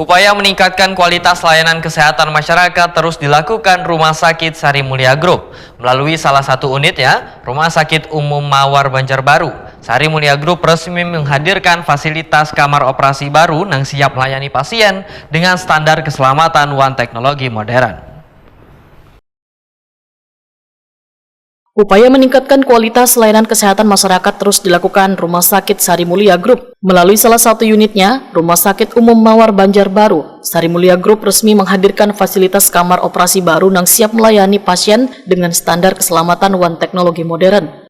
Upaya meningkatkan kualitas layanan kesehatan masyarakat terus dilakukan Rumah Sakit Sari Mulia Group. Melalui salah satu unitnya, Rumah Sakit Umum Mawar Banjarbaru, Sari Mulia Group resmi menghadirkan fasilitas kamar operasi baru yang siap melayani pasien dengan standar keselamatan dan teknologi modern. Upaya meningkatkan kualitas layanan kesehatan masyarakat terus dilakukan Rumah Sakit Sari Mulia Group. Melalui salah satu unitnya, Rumah Sakit Umum Mawar Banjarbaru, Sari Mulia Group resmi menghadirkan fasilitas kamar operasi baru yang siap melayani pasien dengan standar keselamatan dan teknologi modern.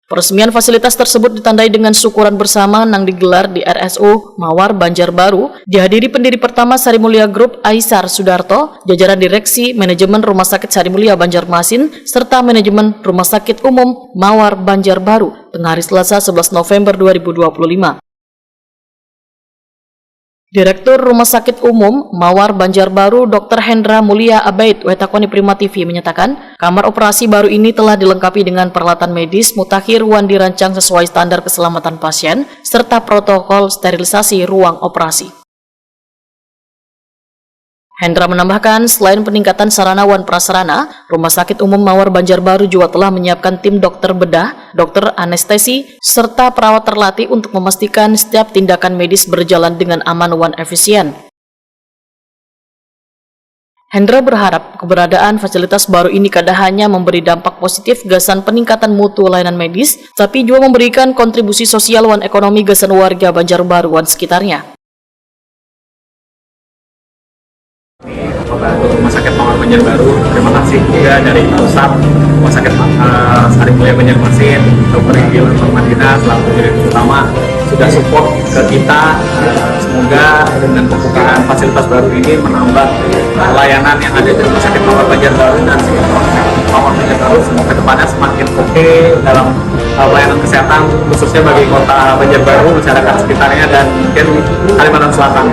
Peresmian fasilitas tersebut ditandai dengan syukuran bersama yang digelar di RSU Mawar Banjarbaru, dihadiri pendiri pertama Sari Mulia Group Aisar Sudarto, jajaran direksi manajemen Rumah Sakit Sari Mulia Banjarmasin, serta manajemen Rumah Sakit Umum Mawar Banjarbaru, tengah hari Selasa 11 November 2025. Direktur Rumah Sakit Umum Mawar Banjarbaru Dr. Hendra Mulia Abaid Wetakoni Prima TV menyatakan, kamar operasi baru ini telah dilengkapi dengan peralatan medis mutakhir yang dirancang sesuai standar keselamatan pasien serta protokol sterilisasi ruang operasi. Hendra menambahkan, selain peningkatan sarana dan prasarana, Rumah Sakit Umum Mawar Banjarbaru juga telah menyiapkan tim dokter bedah, dokter anestesi, serta perawat terlatih untuk memastikan setiap tindakan medis berjalan dengan aman dan efisien. Hendra berharap keberadaan fasilitas baru ini kada hanya memberi dampak positif gasan peningkatan mutu layanan medis, tapi juga memberikan kontribusi sosial dan ekonomi gasan warga Banjarbaru dan sekitarnya. Untuk Rumah Sakit Mawar Banjarbaru, terima kasih juga dari pusat Rumah Sakit Sari Mulia Banjarmasin, Dr. Ibil Permadina selaku direktur utama sudah support ke kita. Semoga dengan pembukaan fasilitas baru ini menambah layanan yang ada di Rumah Sakit Mawar Banjarbaru dan Mawar Banjarbaru semoga kedepannya semakin oke dalam pelayanan kesehatan, khususnya bagi kota Banjarbaru, masyarakat sekitarnya, dan mungkin Kalimantan Selatan.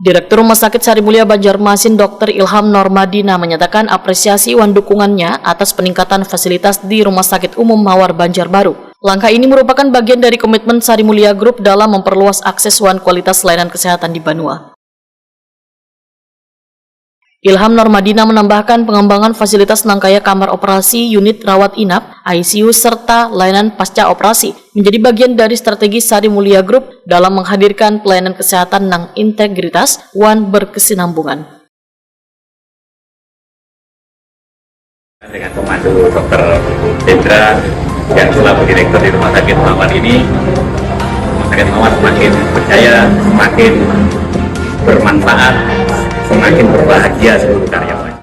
Direktur Rumah Sakit Sari Mulia Banjarmasin Dr. Ilham Normadina menyatakan apresiasi dan dukungannya atas peningkatan fasilitas di Rumah Sakit Umum Mawar Banjarbaru. Langkah ini merupakan bagian dari komitmen Sari Mulia Group dalam memperluas akses dan kualitas layanan kesehatan di Banua. Ilham Normadina menambahkan pengembangan fasilitas nangkaya kamar operasi, unit rawat inap, ICU, serta layanan pasca operasi menjadi bagian dari strategi Sari Mulia Group dalam menghadirkan pelayanan kesehatan yang integritas dan berkesinambungan. Dengan komando Dr. Hendra yang selaku direktur di Rumah Sakit Mawar ini, Rumah Sakit Mawar semakin percaya, semakin bermanfaat, semakin berbahagia seluruh karyawan.